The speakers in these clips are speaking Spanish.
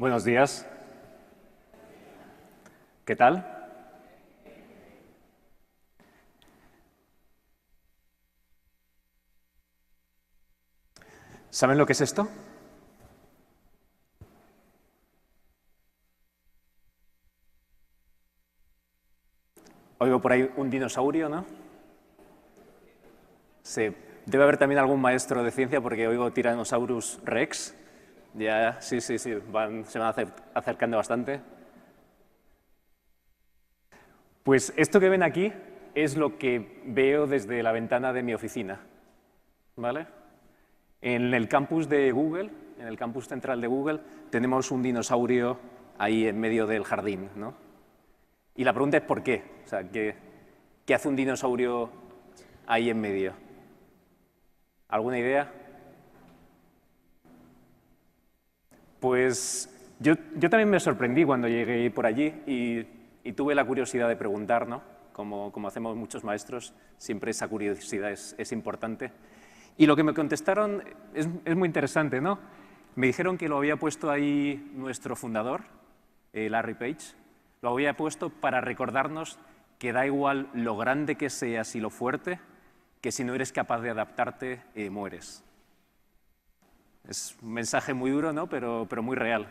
Buenos días. ¿Qué tal? ¿Saben lo que es esto? Oigo por ahí un dinosaurio, ¿no? Sí. Debe haber también algún maestro de ciencia porque oigo Tyrannosaurus Rex. Ya, sí, se van acercando bastante. Pues esto que ven aquí es lo que veo desde la ventana de mi oficina, ¿vale? En el campus de Google, en el campus central de Google, tenemos un dinosaurio ahí en medio del jardín, ¿no? Y la pregunta es ¿por qué? O sea, ¿qué hace un dinosaurio ahí en medio? ¿Alguna idea? Pues yo también me sorprendí cuando llegué por allí y tuve la curiosidad de preguntar, ¿no? Como hacemos muchos maestros, siempre esa curiosidad es importante. Y lo que me contestaron es muy interesante, ¿no? Me dijeron que lo había puesto ahí nuestro fundador, Larry Page. Lo había puesto para recordarnos que da igual lo grande que seas y lo fuerte, que si no eres capaz de adaptarte, mueres. Es un mensaje muy duro, ¿no? pero muy real.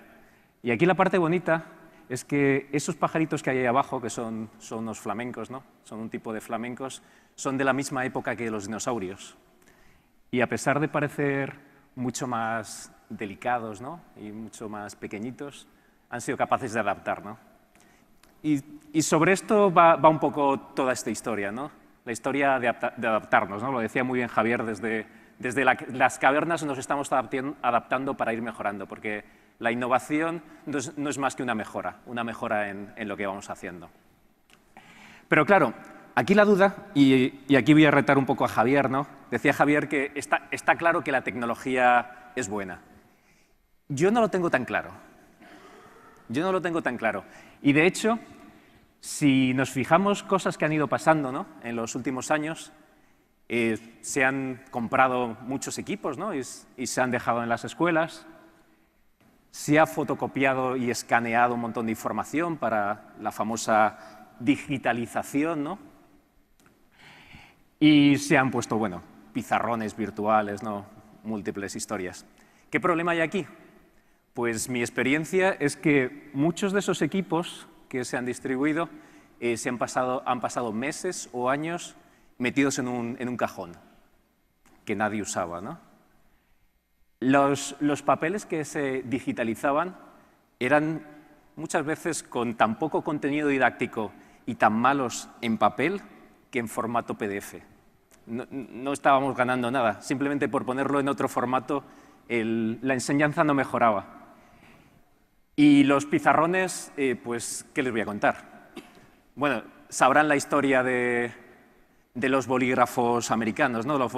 Y aquí la parte bonita es que esos pajaritos que hay ahí abajo, que son unos flamencos, ¿no? Son un tipo de flamencos, son de la misma época que los dinosaurios. Y a pesar de parecer mucho más delicados, ¿no? Y mucho más pequeñitos, han sido capaces de adaptar, ¿no? Y sobre esto va un poco toda esta historia, ¿no? La historia de adaptarnos, ¿no? Lo decía muy bien Javier, desde las cavernas nos estamos adaptando para ir mejorando, porque la innovación no es más que una mejora en lo que vamos haciendo. Pero claro, aquí la duda, y aquí voy a retar un poco a Javier, ¿no? Decía Javier que está claro que la tecnología es buena. Yo no lo tengo tan claro. Yo no lo tengo tan claro. Y de hecho, si nos fijamos cosas que han ido pasando, ¿no? En los últimos años, se han comprado muchos equipos, ¿no? y se han dejado en las escuelas, se ha fotocopiado y escaneado un montón de información para la famosa digitalización, ¿no? Y se han puesto, bueno, pizarrones virtuales, ¿no? Múltiples historias. ¿Qué problema hay aquí? Pues mi experiencia es que muchos de esos equipos que se han distribuido han pasado meses o años metidos en un cajón que nadie usaba, ¿no? Los papeles que se digitalizaban eran muchas veces con tan poco contenido didáctico y tan malos en papel que en formato PDF. No estábamos ganando nada, simplemente por ponerlo en otro formato la enseñanza no mejoraba. Y los pizarrones, pues, ¿qué les voy a contar? Bueno, sabrán la historia de los bolígrafos americanos, ¿no? Los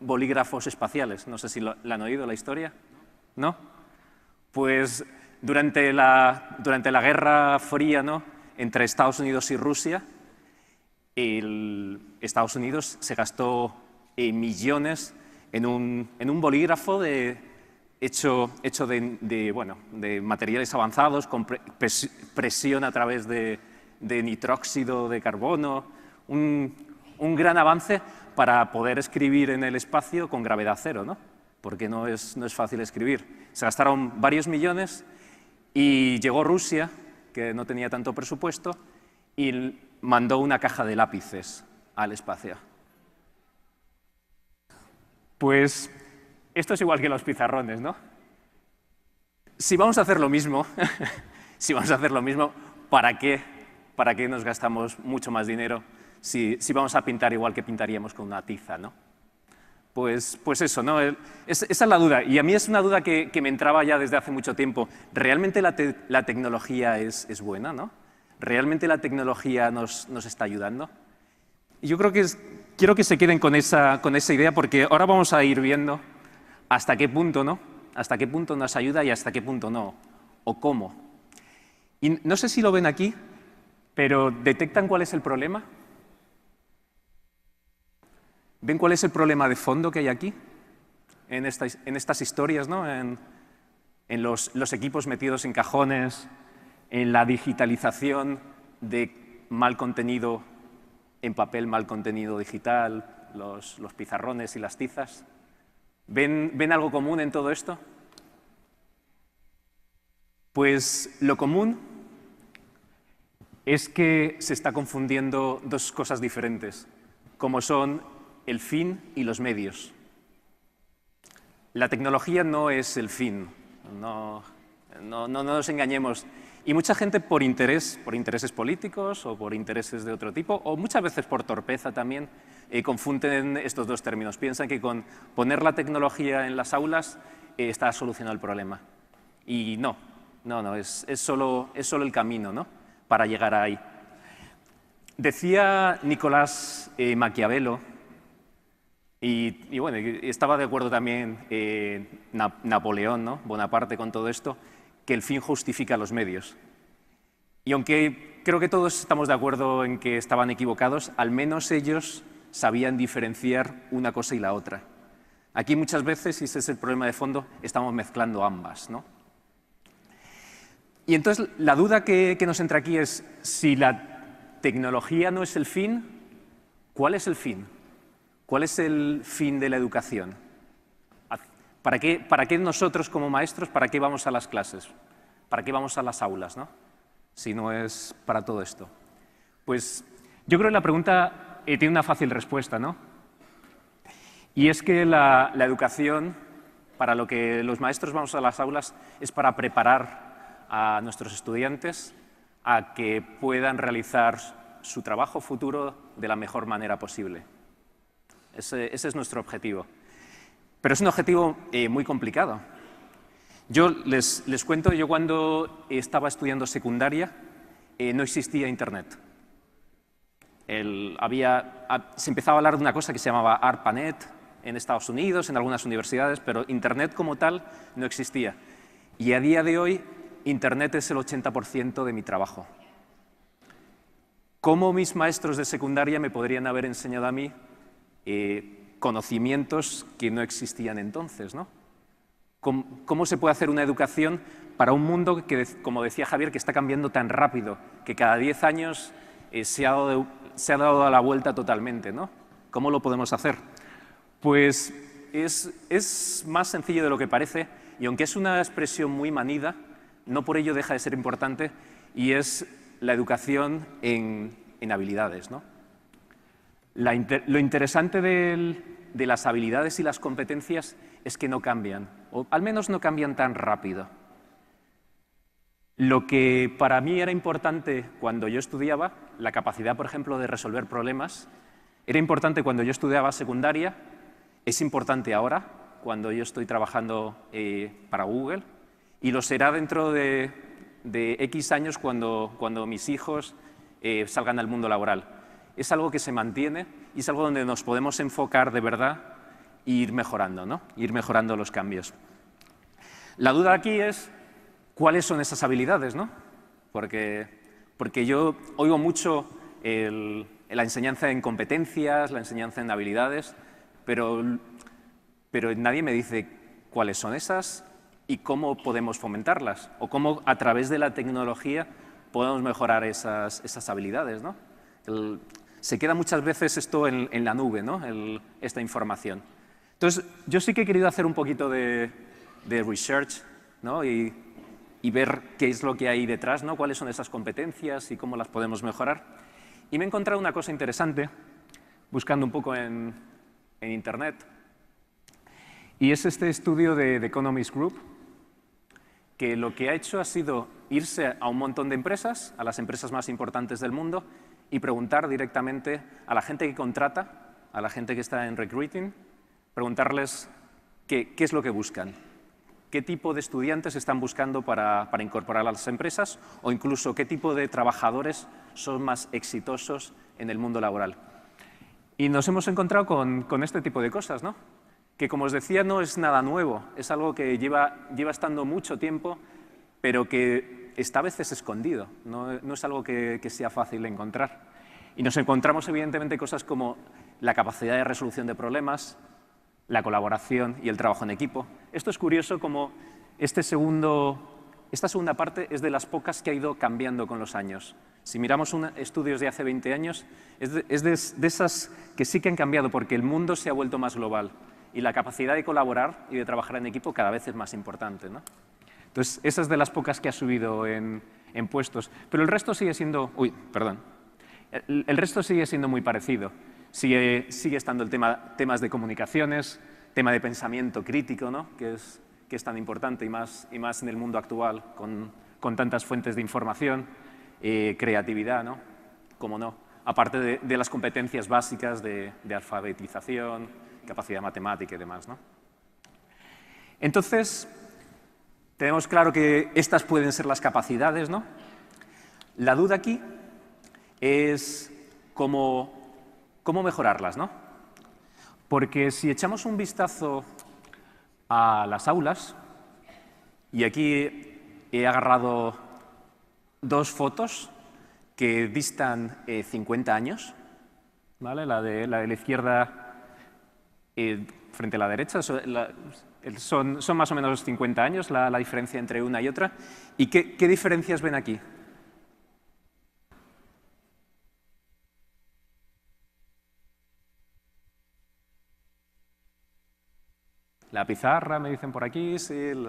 bolígrafos espaciales. No sé si la han oído la historia, ¿no? Pues durante la Guerra Fría, ¿no? Entre Estados Unidos y Rusia, Estados Unidos se gastó millones en un bolígrafo hecho de materiales avanzados, con presión a través de nitróxido de carbono, un gran avance para poder escribir en el espacio con gravedad cero, ¿no? Porque no es fácil escribir. Se gastaron varios millones y llegó Rusia, que no tenía tanto presupuesto, y mandó una caja de lápices al espacio. Pues esto es igual que los pizarrones, ¿no? Si vamos a hacer lo mismo, ¿para qué nos gastamos mucho más dinero si vamos a pintar igual que pintaríamos con una tiza, ¿no? Pues eso, ¿no? Esa es la duda. Y a mí es una duda que me entraba ya desde hace mucho tiempo. ¿Realmente la tecnología es buena, ¿no? ¿Realmente la tecnología nos está ayudando? Y yo quiero que se queden con esa idea, porque ahora vamos a ir viendo hasta qué punto, ¿no? Hasta qué punto nos ayuda y hasta qué punto no, o cómo. Y no sé si lo ven aquí, pero ¿detectan cuál es el problema? ¿Ven cuál es el problema de fondo que hay aquí? En estas historias, ¿no? en los equipos metidos en cajones, en la digitalización de mal contenido en papel, mal contenido digital, los pizarrones y las tizas. ¿Ven algo común en todo esto? Pues lo común es que se está confundiendo dos cosas diferentes, como son el fin y los medios. La tecnología no es el fin, no nos engañemos. Y mucha gente por intereses políticos o por intereses de otro tipo, o muchas veces por torpeza también, confunden estos dos términos. Piensan que con poner la tecnología en las aulas está solucionado el problema. Y no, es solo el camino, ¿no?, para llegar ahí. Decía Nicolás Maquiavelo, y bueno, estaba de acuerdo también Napoleón, ¿no?, Bonaparte, con todo esto, que el fin justifica los medios. Y aunque creo que todos estamos de acuerdo en que estaban equivocados, al menos ellos sabían diferenciar una cosa y la otra. Aquí muchas veces, y ese es el problema de fondo, estamos mezclando ambas, ¿no? Y entonces la duda que nos entra aquí es, si la tecnología no es el fin, ¿cuál es el fin? ¿Cuál es el fin de la educación? ¿Para qué nosotros como maestros, para qué vamos a las clases? ¿Para qué vamos a las aulas, ¿no?, si no es para todo esto? Pues yo creo que la pregunta tiene una fácil respuesta, ¿no? Y es que la educación, para lo que los maestros vamos a las aulas, es para preparar a nuestros estudiantes a que puedan realizar su trabajo futuro de la mejor manera posible. Ese es nuestro objetivo. Pero es un objetivo muy complicado. Yo les cuento, yo cuando estaba estudiando secundaria no existía Internet. Se empezaba a hablar de una cosa que se llamaba ARPANET en Estados Unidos, en algunas universidades, pero Internet como tal no existía. Y a día de hoy, Internet es el 80% de mi trabajo. ¿Cómo mis maestros de secundaria me podrían haber enseñado a mí conocimientos que no existían entonces, ¿no? ¿Cómo se puede hacer una educación para un mundo que, como decía Javier, que está cambiando tan rápido, que cada 10 años se ha dado a la vuelta totalmente, ¿no? ¿Cómo lo podemos hacer? Pues es más sencillo de lo que parece, y aunque es una expresión muy manida, no por ello deja de ser importante, y es la educación en habilidades, ¿no? Lo interesante de las habilidades y las competencias es que no cambian, o al menos no cambian tan rápido. Lo que para mí era importante cuando yo estudiaba, la capacidad, por ejemplo, de resolver problemas, era importante cuando yo estudiaba secundaria, es importante ahora, cuando yo estoy trabajando para Google, y lo será dentro de X años cuando mis hijos salgan al mundo laboral. Es algo que se mantiene y es algo donde nos podemos enfocar de verdad e ir mejorando, ¿no? Ir mejorando los cambios. La duda aquí es cuáles son esas habilidades, ¿no? Porque yo oigo mucho la enseñanza en competencias, la enseñanza en habilidades, pero nadie me dice cuáles son esas y cómo podemos fomentarlas, o cómo a través de la tecnología podemos mejorar esas habilidades, ¿no? Se queda muchas veces esto en la nube, ¿no?, esta información. Entonces, yo sí que he querido hacer un poquito de research, ¿no?, y ver qué es lo que hay detrás, ¿no?, cuáles son esas competencias y cómo las podemos mejorar. Y me he encontrado una cosa interesante, buscando un poco en Internet, y es este estudio de The Economist Group, que lo que ha hecho ha sido irse a un montón de empresas, a las empresas más importantes del mundo, y preguntar directamente a la gente que contrata, a la gente que está en recruiting, preguntarles qué es lo que buscan, qué tipo de estudiantes están buscando para incorporar a las empresas, o incluso qué tipo de trabajadores son más exitosos en el mundo laboral. Y nos hemos encontrado con este tipo de cosas, ¿no?, que, como os decía, no es nada nuevo, es algo que lleva estando mucho tiempo, pero que está a veces escondido, no es algo que sea fácil de encontrar. Y nos encontramos, evidentemente, cosas como la capacidad de resolución de problemas, la colaboración y el trabajo en equipo. Esto es curioso, como esta segunda parte es de las pocas que ha ido cambiando con los años. Si miramos estudios de hace 20 años, es de esas que sí que han cambiado porque el mundo se ha vuelto más global y la capacidad de colaborar y de trabajar en equipo cada vez es más importante, ¿no? Entonces, esa es de las pocas que ha subido en puestos. Pero el resto sigue siendo... Uy, perdón. El resto sigue siendo muy parecido. Sigue estando el temas de comunicaciones, tema de pensamiento crítico, ¿no? que es tan importante y más en el mundo actual, con tantas fuentes de información, creatividad, ¿no? Cómo no. Aparte de las competencias básicas de alfabetización, capacidad matemática y demás, ¿no? Entonces, tenemos claro que estas pueden ser las capacidades, ¿no? La duda aquí es cómo mejorarlas, ¿no? Porque si echamos un vistazo a las aulas, y aquí he agarrado dos fotos que distan 50 años, ¿vale? La de la izquierda frente a la derecha, son más o menos 50 años la diferencia entre una y otra. ¿Y qué diferencias ven aquí? La pizarra, me dicen por aquí, sí, el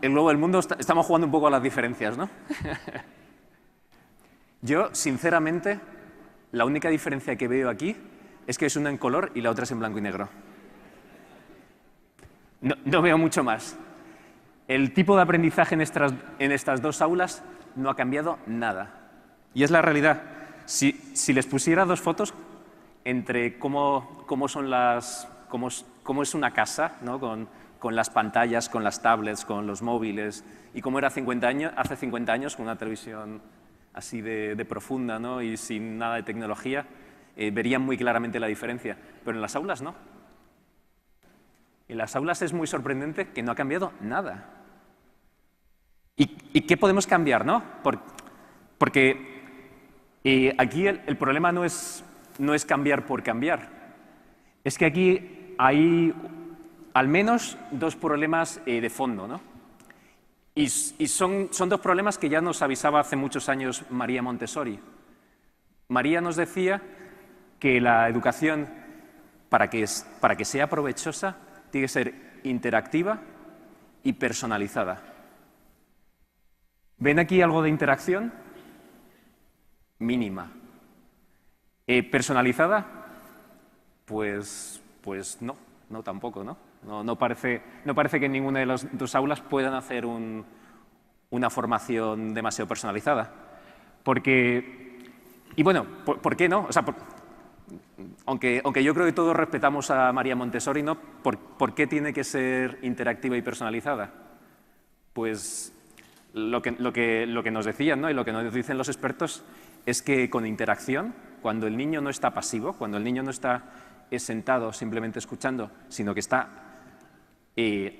globo del mundo, estamos jugando un poco a las diferencias, ¿no? Yo, sinceramente, la única diferencia que veo aquí es que es una en color y la otra es en blanco y negro. No veo mucho más. El tipo de aprendizaje en estas dos aulas no ha cambiado nada. Y es la realidad. Si les pusiera dos fotos entre cómo es una casa, ¿no? con las pantallas, con las tablets, con los móviles, y cómo era hace 50 años con una televisión así de profunda, ¿no? Y sin nada de tecnología, verían muy claramente la diferencia. Pero en las aulas no. En las aulas es muy sorprendente que no ha cambiado nada. ¿Y qué podemos cambiar, no? Porque aquí el problema no es cambiar por cambiar. Es que aquí hay al menos dos problemas de fondo, ¿no? Y son dos problemas que ya nos avisaba hace muchos años María Montessori. María nos decía que la educación, para que sea provechosa, tiene que ser interactiva y personalizada. ¿Ven aquí algo de interacción? Mínima. ¿Personalizada? Pues no tampoco, ¿no? No parece que en ninguna de las dos aulas puedan hacer una formación demasiado personalizada. Y bueno, ¿por qué no? O sea, aunque yo creo que todos respetamos a María Montessori, ¿no? ¿Por qué tiene que ser interactiva y personalizada? Pues lo que nos decían, ¿no? Y lo que nos dicen los expertos es que con interacción, cuando el niño no está pasivo, cuando el niño no está sentado simplemente escuchando, sino que está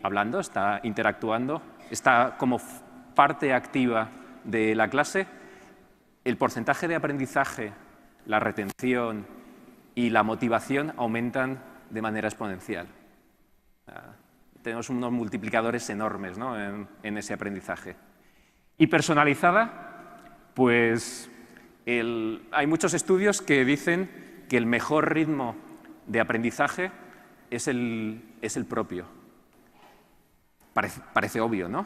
hablando, está interactuando, está como parte activa de la clase, el porcentaje de aprendizaje, la retención y la motivación aumentan de manera exponencial. Tenemos unos multiplicadores enormes, ¿no? en ese aprendizaje. Y personalizada, pues hay muchos estudios que dicen que el mejor ritmo de aprendizaje es el propio. Parece obvio, ¿no?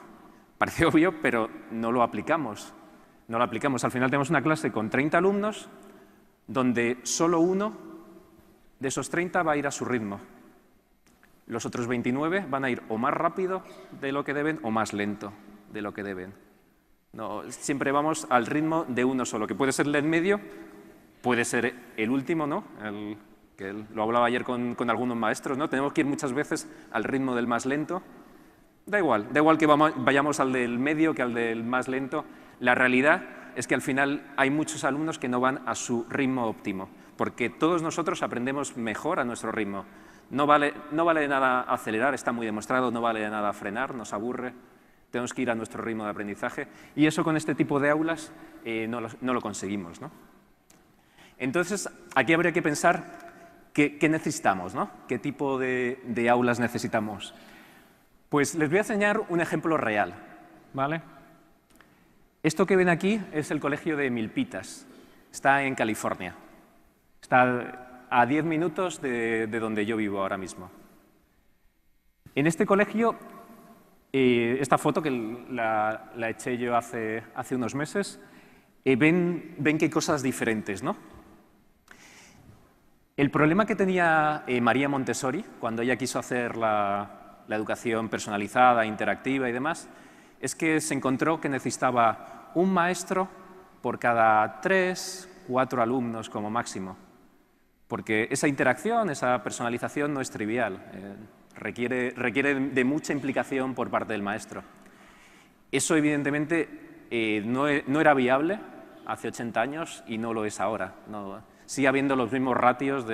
Parece obvio, pero no lo aplicamos. No lo aplicamos. Al final tenemos una clase con 30 alumnos donde solo uno de esos 30 va a ir a su ritmo. Los otros 29 van a ir o más rápido de lo que deben o más lento de lo que deben. No, siempre vamos al ritmo de uno solo, que puede ser el en medio, puede ser el último, ¿no? Que lo hablaba ayer con algunos maestros, ¿no? Tenemos que ir muchas veces al ritmo del más lento. Da igual que vayamos al del medio que al del más lento. La realidad es que al final hay muchos alumnos que no van a su ritmo óptimo, porque todos nosotros aprendemos mejor a nuestro ritmo. No vale de nada acelerar, está muy demostrado, no vale de nada frenar, nos aburre. Tenemos que ir a nuestro ritmo de aprendizaje y eso con este tipo de aulas no lo conseguimos, ¿no? Entonces, aquí habría que pensar ¿Qué necesitamos, ¿no? ¿Qué tipo de aulas necesitamos? Pues les voy a enseñar un ejemplo real, ¿vale? Esto que ven aquí es el colegio de Milpitas. Está en California. Está a 10 minutos de donde yo vivo ahora mismo. En este colegio, esta foto que la eché yo hace unos meses, ven que hay cosas diferentes, ¿no? El problema que tenía María Montessori cuando ella quiso hacer la educación personalizada, interactiva y demás, es que se encontró que necesitaba un maestro por cada 3, 4 alumnos como máximo. Porque esa interacción, esa personalización no es trivial, requiere de mucha implicación por parte del maestro. Eso, evidentemente, no era viable hace 80 años y no lo es ahora. Sigue habiendo los mismos ratios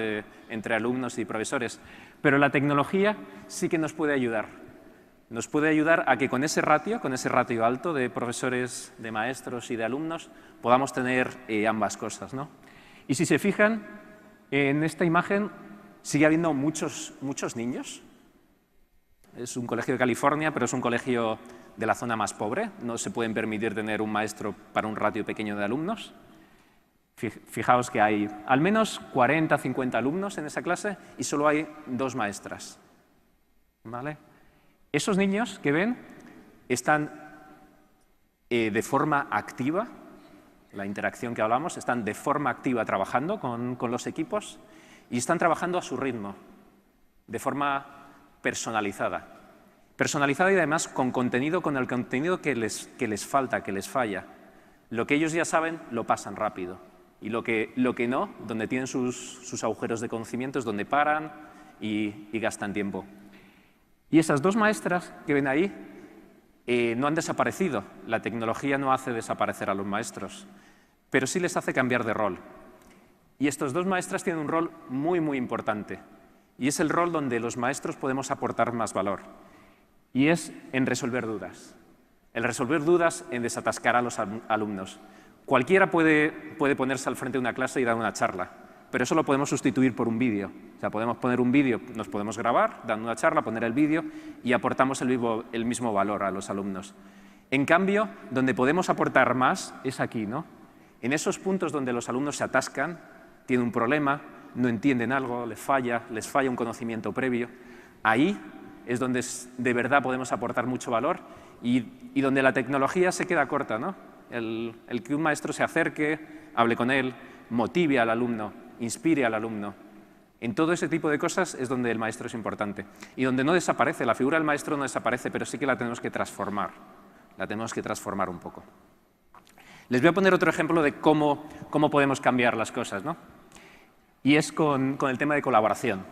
entre alumnos y profesores, pero la tecnología sí que nos puede ayudar. Nos puede ayudar a que con ese ratio alto de profesores, de maestros y de alumnos, podamos tener ambas cosas, ¿no? Y si se fijan, en esta imagen sigue habiendo muchos niños. Es un colegio de California, pero es un colegio de la zona más pobre. No se pueden permitir tener un maestro para un ratio pequeño de alumnos. Fijaos que hay al menos 40, 50 alumnos en esa clase y solo hay 2 maestras, ¿vale? Esos niños que ven están de forma activa, la interacción que hablamos, están de forma activa trabajando con los equipos y están trabajando a su ritmo, de forma personalizada. Personalizada y además con el contenido que les falta, que les falla. Lo que ellos ya saben lo pasan rápido y lo que no, donde tienen sus agujeros de conocimiento es donde paran y gastan tiempo. Y esas 2 maestras que ven ahí no han desaparecido. La tecnología no hace desaparecer a los maestros, pero sí les hace cambiar de rol. Y estas 2 maestras tienen un rol muy, muy importante. Y es el rol donde los maestros podemos aportar más valor. Y es en resolver dudas. El resolver dudas en desatascar a los alumnos. Cualquiera puede ponerse al frente de una clase y dar una charla, pero eso lo podemos sustituir por un vídeo. O sea, podemos poner un vídeo, nos podemos grabar, dando una charla, poner el vídeo y aportamos el mismo valor a los alumnos. En cambio, donde podemos aportar más es aquí, ¿no? En esos puntos donde los alumnos se atascan, tienen un problema, no entienden algo, les falla un conocimiento previo, ahí es donde de verdad podemos aportar mucho valor y donde la tecnología se queda corta, ¿no? El que un maestro se acerque, hable con él, motive al alumno, inspire al alumno. En todo ese tipo de cosas es donde el maestro es importante. Y donde no desaparece, la figura del maestro no desaparece, pero sí que la tenemos que transformar. La tenemos que transformar un poco. Les voy a poner otro ejemplo de cómo podemos cambiar las cosas, ¿no? Y es con el tema de colaboración.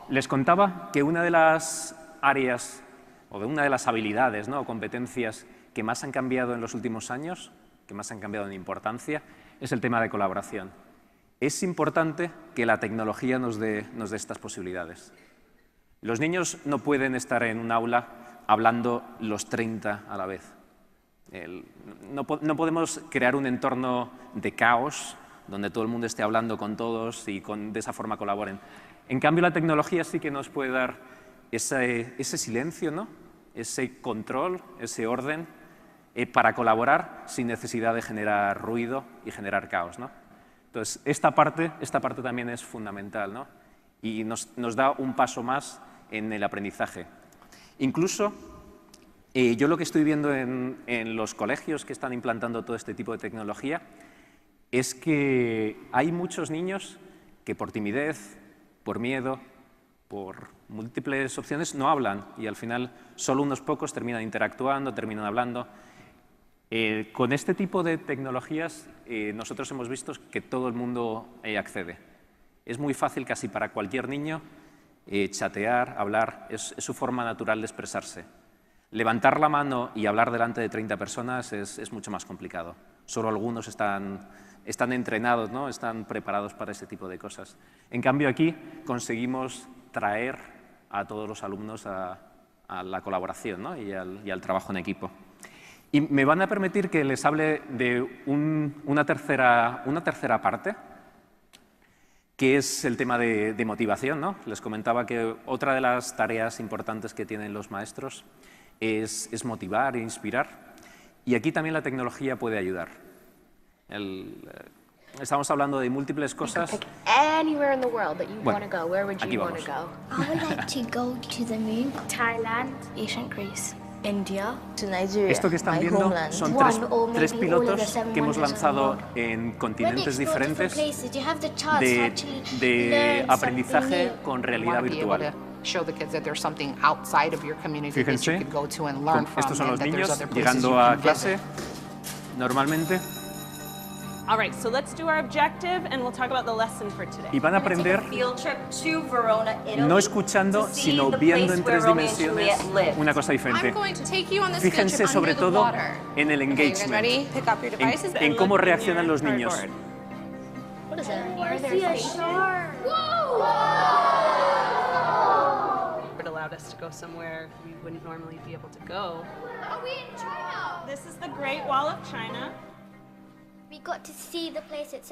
Les contaba que una de las áreas o de una de las habilidades, ¿no?, o competencias que más han cambiado en los últimos años, que más han cambiado en importancia, es el tema de colaboración. Es importante que la tecnología nos dé estas posibilidades. Los niños no pueden estar en un aula hablando los 30 a la vez. No podemos crear un entorno de caos donde todo el mundo esté hablando con todos y de esa forma colaboren. En cambio, la tecnología sí que nos puede dar ese silencio, ¿no?, ese control, ese orden para colaborar sin necesidad de generar ruido y generar caos, ¿no? Entonces, esta parte también es fundamental, ¿no? Y nos da un paso más en el aprendizaje. Incluso, yo lo que estoy viendo en los colegios que están implantando todo este tipo de tecnología es que hay muchos niños que por timidez, por miedo, por múltiples opciones no hablan y al final solo unos pocos terminan interactuando, terminan hablando. Con este tipo de tecnologías nosotros hemos visto que todo el mundo accede. Es muy fácil casi para cualquier niño chatear, hablar, es su forma natural de expresarse. Levantar la mano y hablar delante de 30 personas es mucho más complicado. Solo algunos están entrenados, ¿no?, están preparados para ese tipo de cosas. En cambio, aquí conseguimos traer a todos los alumnos a la colaboración, ¿no?, y al trabajo en equipo. Y me van a permitir que les hable de una tercera parte, que es el tema de motivación, ¿no? Les comentaba que otra de las tareas importantes que tienen los maestros es motivar e inspirar. Y aquí también la tecnología puede ayudar. Estamos hablando de múltiples cosas. Bueno, aquí vamos. I would like to go to the moon, Thailand, ancient Greece, India, to Nigeria. Esto que están viendo son tres pilotos que hemos lanzado en continentes diferentes de aprendizaje con realidad virtual. Fíjense, estos son los niños llegando a clase normalmente. All right, so let's do our objective and we'll talk about the lesson for today. Y van a aprender no escuchando, sino viendo en 3 dimensiones una cosa diferente. Fíjense sobre todo en el engagement, en cómo reaccionan los niños. It allowed us to go somewhere we wouldn't normally be able to go. Are we in China? This is the Great Wall of China.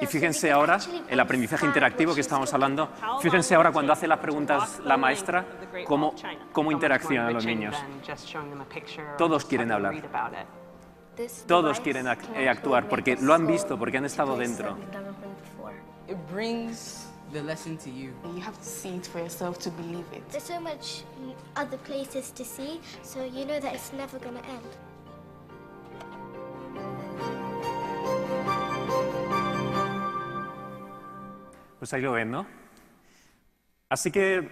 Y fíjense ahora, el aprendizaje interactivo que estamos hablando, fíjense ahora cuando hace las preguntas la maestra, cómo interaccionan los niños. Todos quieren hablar. Todos quieren actuar, porque lo han visto, porque han estado dentro. It brings the lesson to you. You have to see it for yourself to believe it. There's so much other places to see, so you know that it's never going to end. Pues ahí lo ven, ¿no? Así que,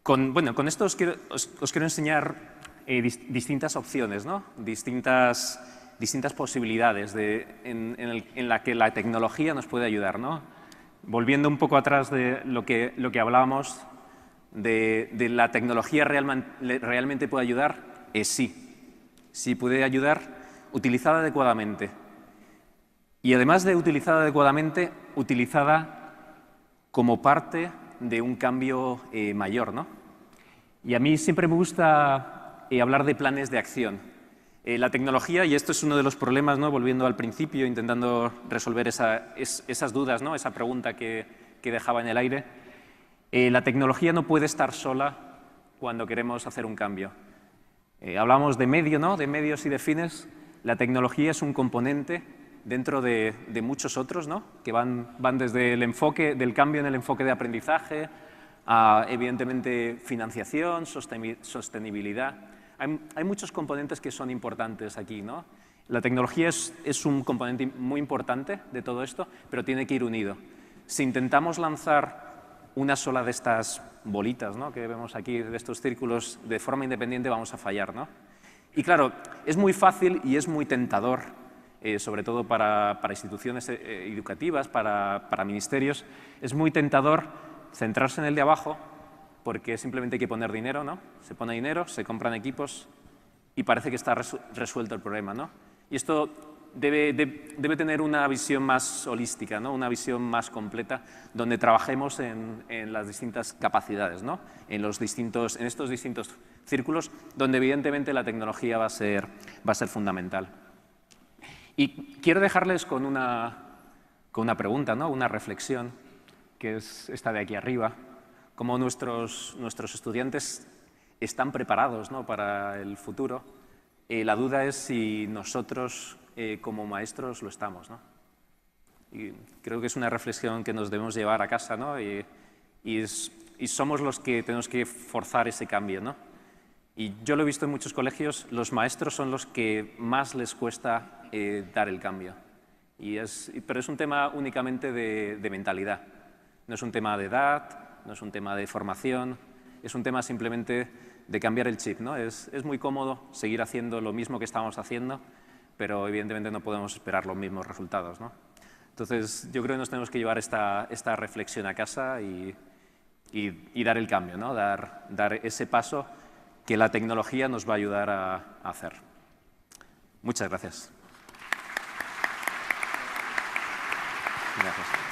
con esto os quiero enseñar distintas opciones, ¿no? Distintas posibilidades en la que la tecnología nos puede ayudar, ¿no? Volviendo un poco atrás de lo que hablábamos, de la tecnología realmente puede ayudar, sí puede ayudar utilizada adecuadamente. Y además de utilizada adecuadamente, utilizada como parte de un cambio mayor, ¿no? Y a mí siempre me gusta hablar de planes de acción. La tecnología, y esto es uno de los problemas, ¿no? Volviendo al principio, intentando resolver esas dudas, ¿no? Esa pregunta que dejaba en el aire, la tecnología no puede estar sola cuando queremos hacer un cambio. Hablamos de medio, ¿no? De medios y de fines. La tecnología es un componente dentro de muchos otros, ¿no? Que van desde el enfoque del cambio en el enfoque de aprendizaje a, evidentemente, financiación, sostenibilidad. Hay muchos componentes que son importantes aquí, ¿no? La tecnología es un componente muy importante de todo esto, pero tiene que ir unido. Si intentamos lanzar una sola de estas bolitas, ¿no? Que vemos aquí, de estos círculos, de forma independiente, vamos a fallar, ¿no? Y claro, es muy fácil y es muy tentador, sobre todo para instituciones educativas, para ministerios, es muy tentador centrarse en el de abajo porque simplemente hay que poner dinero, ¿no? Se pone dinero, se compran equipos y parece que está resuelto el problema, ¿no? Y esto debe tener una visión más holística, ¿no? Una visión más completa, donde trabajemos en las distintas capacidades, ¿no? En estos distintos círculos, donde evidentemente la tecnología va a ser fundamental. Y quiero dejarles con una pregunta, ¿no? Una reflexión, que es esta de aquí arriba. Cómo nuestros estudiantes están preparados, ¿no? Para el futuro. La duda es si nosotros, como maestros, lo estamos, ¿no? Y creo que es una reflexión que nos debemos llevar a casa, ¿no? Y somos los que tenemos que forzar ese cambio, ¿no? Y yo lo he visto en muchos colegios, los maestros son los que más les cuesta dar el cambio. Pero es un tema únicamente de mentalidad. No es un tema de edad, no es un tema de formación, es un tema simplemente de cambiar el chip, ¿no? Es muy cómodo seguir haciendo lo mismo que estábamos haciendo, pero evidentemente no podemos esperar los mismos resultados, ¿no? Entonces, yo creo que nos tenemos que llevar esta reflexión a casa y dar el cambio, ¿no? Dar ese paso que la tecnología nos va a ayudar a hacer. Muchas gracias. Gracias.